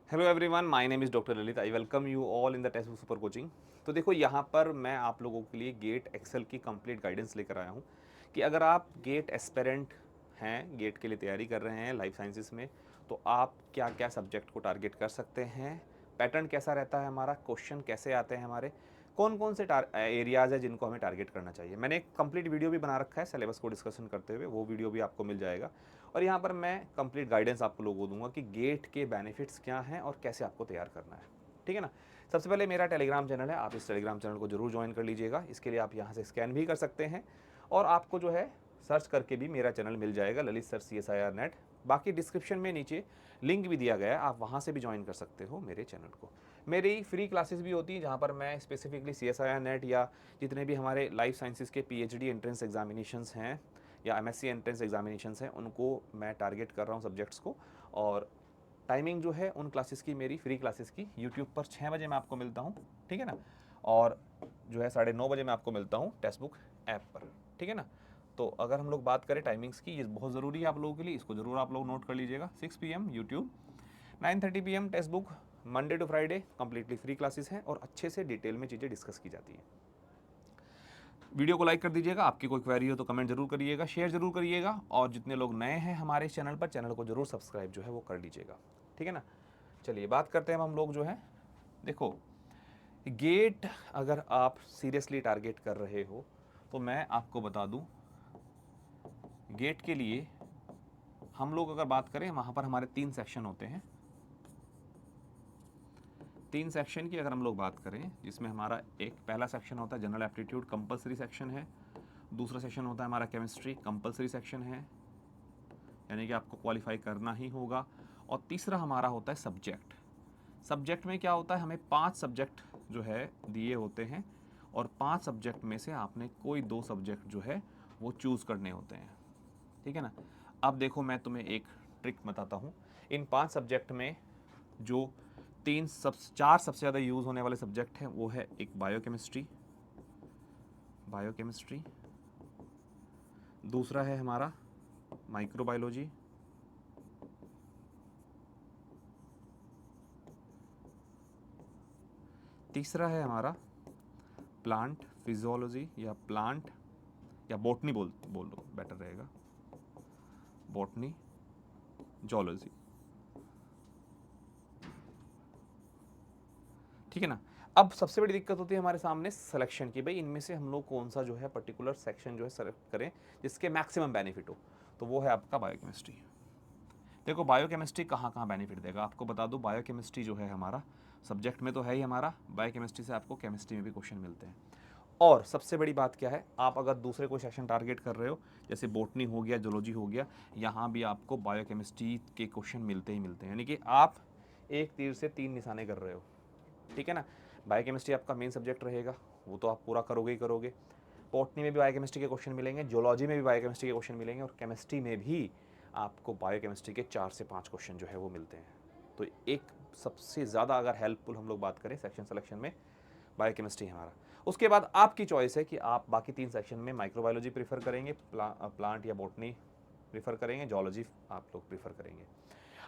Hello everyone, my name is doctor Lalit. I welcome you all in the text book super coaching. तो देखो, यहाँ पर मैं आप लोगों के लिए गेट एक्सेल की कंप्लीट गाइडेंस लेकर आया हूँ कि अगर आप गेट एस्पिरेंट हैं, गेट के लिए तैयारी कर रहे हैं लाइफ साइंसेस में, तो आप क्या क्या सब्जेक्ट को टारगेट कर सकते हैं, पैटर्न कैसा रहता है हमारा, क्वेश्चन कैसे आते हैं हमारे, कौन कौन से एरियाज़ है जिनको हमें टारगेट करना चाहिए। मैंने एक कंप्लीट वीडियो भी बना रखा है सिलेबस को डिस्कशन करते हुए, वो वीडियो भी आपको मिल जाएगा। और यहाँ पर मैं कंप्लीट गाइडेंस आपको लोगों को दूंगा कि गेट के बेनिफिट्स क्या हैं और कैसे आपको तैयार करना है। ठीक है ना। सबसे पहले मेरा टेलीग्राम चैनल है, आप इस टेलीग्राम चैनल को जरूर ज्वाइन कर लीजिएगा। इसके लिए आप यहाँ से स्कैन भी कर सकते हैं और आपको जो है सर्च करके भी मेरा चैनल मिल जाएगा, ललित सर CSIR नेट। बाकी डिस्क्रिप्शन में नीचे लिंक भी दिया गया है, आप वहाँ से भी ज्वाइन कर सकते हो मेरे चैनल को। मेरी फ्री क्लासेस भी होती हैं जहाँ पर मैं स्पेसिफिकली CSIR नेट या जितने भी हमारे लाइफ साइंसेस के PhD एंट्रेंस एग्जामिनेशंस हैं या MSc एंट्रेंस एग्जामिनेशंस हैं, उनको मैं टारगेट कर रहा हूँ सब्जेक्ट्स को। और टाइमिंग जो है उन क्लासेस की, मेरी फ्री क्लासेस की, यूट्यूब पर 6 बजे मैं आपको मिलता हूँ। ठीक है ना। और जो है 9:30 बजे मैं आपको मिलता हूँ टेक्स्ट बुक ऐप पर। ठीक है ना। तो अगर हम लोग बात करें टाइमिंग्स की, ये बहुत ज़रूरी है आप लोगों के लिए, इसको ज़रूर आप लोग नोट कर लीजिएगा। 6 PM YouTube, 9:30 PM text book. Monday to Friday completely free classes हैं और अच्छे से डिटेल में चीज़ें डिस्कस की जाती हैं। वीडियो को लाइक कर दीजिएगा, आपकी कोई क्वेरी हो तो कमेंट जरूर करिएगा, शेयर जरूर करिएगा, और जितने लोग नए हैं हमारे चैनल पर, चैनल को जरूर सब्सक्राइब जो है वो कर लीजिएगा। ठीक है ना। चलिए बात करते हैं हम लोग जो है, देखो, गेट अगर आप सीरियसली टारगेट कर रहे हो तो मैं आपको बता दूं, गेट के लिए हम लोग अगर बात करें, वहाँ पर हमारे 3 सेक्शन होते हैं। 3 सेक्शन की अगर हम लोग बात करें, जिसमें हमारा एक पहला सेक्शन होता है जनरल एप्टीट्यूड, कंपलसरी सेक्शन है। दूसरा सेक्शन होता है हमारा केमिस्ट्री, कंपलसरी सेक्शन है, यानी कि आपको क्वालिफाई करना ही होगा। और तीसरा हमारा होता है सब्जेक्ट। सब्जेक्ट में क्या होता है, हमें 5 सब्जेक्ट जो है दिए होते हैं और 5 सब्जेक्ट में से आपने कोई 2 सब्जेक्ट जो है वो चूज़ करने होते हैं। ठीक है ना। अब देखो, मैं तुम्हें एक ट्रिक बताता हूँ। इन 5 सब्जेक्ट में जो 4 सबसे ज़्यादा यूज़ होने वाले सब्जेक्ट हैं, वो है एक बायोकेमिस्ट्री, बायोकेमिस्ट्री। दूसरा है हमारा माइक्रोबायोलॉजी। तीसरा है हमारा प्लांट फिजियोलॉजी या प्लांट या बॉटनी बोल दो बेटर रहेगा, बॉटनी जोलॉजी। ठीक है ना। अब सबसे बड़ी दिक्कत होती है हमारे सामने सिलेक्शन की, भाई इनमें से हम लोग कौन सा जो है पर्टिकुलर सेक्शन जो है सेलेक्ट करें जिसके मैक्सिमम बेनिफिट हो। तो वो है आपका बायोकेमिस्ट्री। देखो, बायोकेमिस्ट्री कहाँ कहाँ बेनिफिट देगा आपको बता दूँ। बायोकेमिस्ट्री जो है हमारा सब्जेक्ट में तो है ही, हमारा बायोकेमिस्ट्री से आपको केमिस्ट्री में भी क्वेश्चन मिलते हैं। और सबसे बड़ी बात क्या है, आप अगर दूसरे कोई सेक्शन टारगेट कर रहे हो, जैसे बॉटनी हो गया, जूलॉजी हो गया, यहाँ भी आपको बायोकेमिस्ट्री के क्वेश्चन मिलते ही मिलते हैं। यानी कि आप एक तीर से 3 निशाने कर रहे हो। ठीक है ना। बायोकेमिस्ट्री आपका मेन सब्जेक्ट रहेगा, वो तो आप पूरा करोगे ही करोगे। बॉटनी में भी बायोकेमिस्ट्री के क्वेश्चन मिलेंगे, जूलॉजी में भी बायोकेमिस्ट्री के क्वेश्चन मिलेंगे, और केमिस्ट्री में भी आपको बायोकेमिस्ट्री के 4 से 5 क्वेश्चन जो है वो मिलते हैं। तो एक सबसे ज़्यादा अगर हेल्पफुल हम लोग बात करें सेक्शन सिलेक्शन में, बायोकेमिस्ट्री हमारा। उसके बाद आपकी चॉइस है कि आप बाकी 3 सेक्शन में माइक्रोबायोलॉजी प्रीफर करेंगे, प्लांट या बॉटनी प्रीफर करेंगे, जूलॉजी आप लोग प्रीफर करेंगे।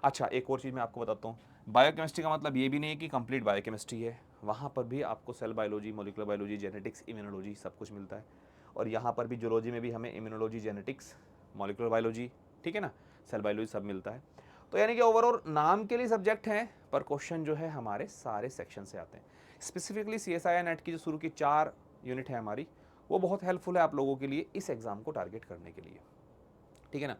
अच्छा, एक और चीज़ मैं आपको बताता हूँ, बायोकेमिस्ट्री का मतलब ये भी नहीं है कि कंप्लीट बायोकेमिस्ट्री है। वहाँ पर भी आपको cell biology, molecular biology, genetics, immunology सब कुछ मिलता है। और यहाँ पर भी जूलॉजी में भी हमें इम्यूनोलॉजी, जेनेटिक्स, मॉलिक्यूलर बायोलॉजी, ठीक है ना, सेल बायोलॉजी सब मिलता है। तो यानी कि ओवरऑल नाम के लिए सब्जेक्ट हैं, पर क्वेश्चन जो है हमारे सारे सेक्शन से आते हैं। स्पेसिफिकली CSIR नेट की जो शुरू की 4 यूनिट है हमारी, वो बहुत हेल्पफुल है आप लोगों के लिए इस एग्ज़ाम को टारगेट करने के लिए। ठीक है ना।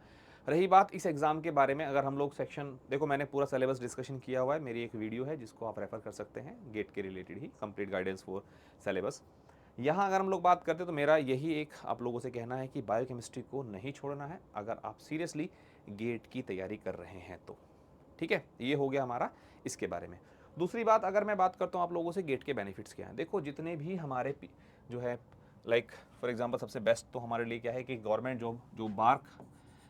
रही बात इस एग्ज़ाम के बारे में, अगर हम लोग सेक्शन, देखो मैंने पूरा सिलेबस डिस्कशन किया हुआ है, मेरी एक वीडियो है जिसको आप रेफर कर सकते हैं, गेट के related he complete guidance for syllabus. यहाँ अगर हम लोग बात करते हैं तो मेरा यही एक आप लोगों से कहना है कि बायोकेमिस्ट्री को नहीं छोड़ना है अगर आप सीरियसली गेट की तैयारी कर रहे हैं तो। ठीक है, ये हो गया हमारा इसके बारे में। दूसरी बात, अगर मैं बात करता हूँ आप लोगों से गेट के बेनिफिट्स क्या हैं, देखो जितने भी हमारे जो है, लाइक फॉर एग्जांपल सबसे बेस्ट तो हमारे लिए क्या है कि गवर्नमेंट जॉब जो बार्क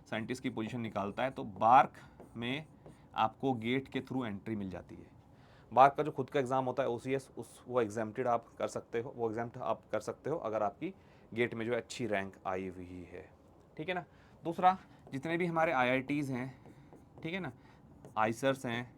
साइंटिस्ट की पोजीशन निकालता है, तो बार्क में आपको गेट के थ्रू एंट्री मिल जाती है। बार्क का जो खुद का एग्ज़ाम होता है OCS, उस वो एग्जाम्प्टेड आप कर सकते हो, वो एग्जाम आप कर सकते हो अगर आपकी गेट में जो अच्छी रैंक आई हुई है। ठीक है ना। दूसरा, जितने भी हमारे IITs हैं, ठीक है ना, आइसर्स हैं,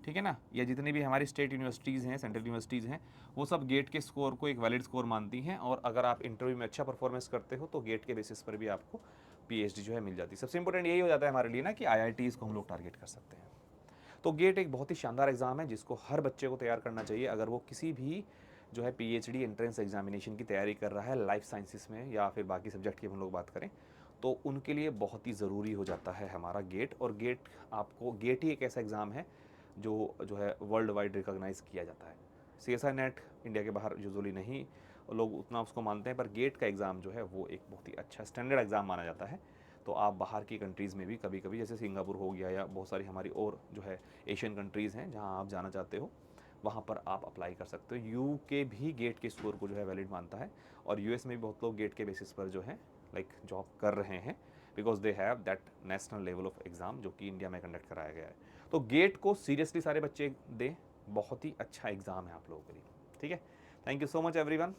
ठीक है ना, या जितनी भी हमारी स्टेट यूनिवर्सिटीज़ हैं, सेंट्रल यूनिवर्सिटीज़ हैं, वो सब गेट के स्कोर को एक वैलिड स्कोर मानती हैं, और अगर आप इंटरव्यू में अच्छा परफॉर्मेंस करते हो तो गेट के बेसिस पर भी आपको पीएचडी जो है मिल जाती है। सबसे इंपॉर्टेंट यही हो जाता है हमारे लिए ना कि आईआईटीज़ को हम लोग टारगेट कर सकते हैं। तो गेट एक बहुत ही शानदार एग्ज़ाम है जिसको हर बच्चे को तैयार करना चाहिए, अगर वो किसी भी जो है पीएचडी एंट्रेंस एग्जामिनेशन की तैयारी कर रहा है लाइफ साइंसेस में या फिर बाकी सब्जेक्ट की हम लोग बात करें, तो उनके लिए बहुत ही ज़रूरी हो जाता है हमारा गेट। और गेट ही एक ऐसा एग्ज़ाम है जो है वर्ल्ड वाइड रिकॉग्नाइज़ किया जाता है। सीएसआई नेट इंडिया के बाहर यूजुअली नहीं लोग उतना उसको मानते हैं, पर गेट का एग्ज़ाम जो है वो एक बहुत ही अच्छा स्टैंडर्ड एग्ज़ाम माना जाता है। तो आप बाहर की कंट्रीज़ में भी कभी कभी, जैसे सिंगापुर हो गया या बहुत सारी हमारी और जो है एशियन कंट्रीज़ हैं जहाँ आप जाना चाहते हो, वहाँ पर आप अप्लाई कर सकते हो। यूके भी गेट के स्कोर को जो है वैलिड मानता है, और यूएस में भी बहुत लोग गेट के बेसिस पर जो है लाइक जॉब कर रहे हैं, because they have that national level of exam जो कि इंडिया में कंडक्ट कराया गया है। तो गेट को सीरियसली सारे बच्चे दें, बहुत ही अच्छा एग्ज़ाम है आप लोगों के लिए। ठीक है, thank you so much everyone.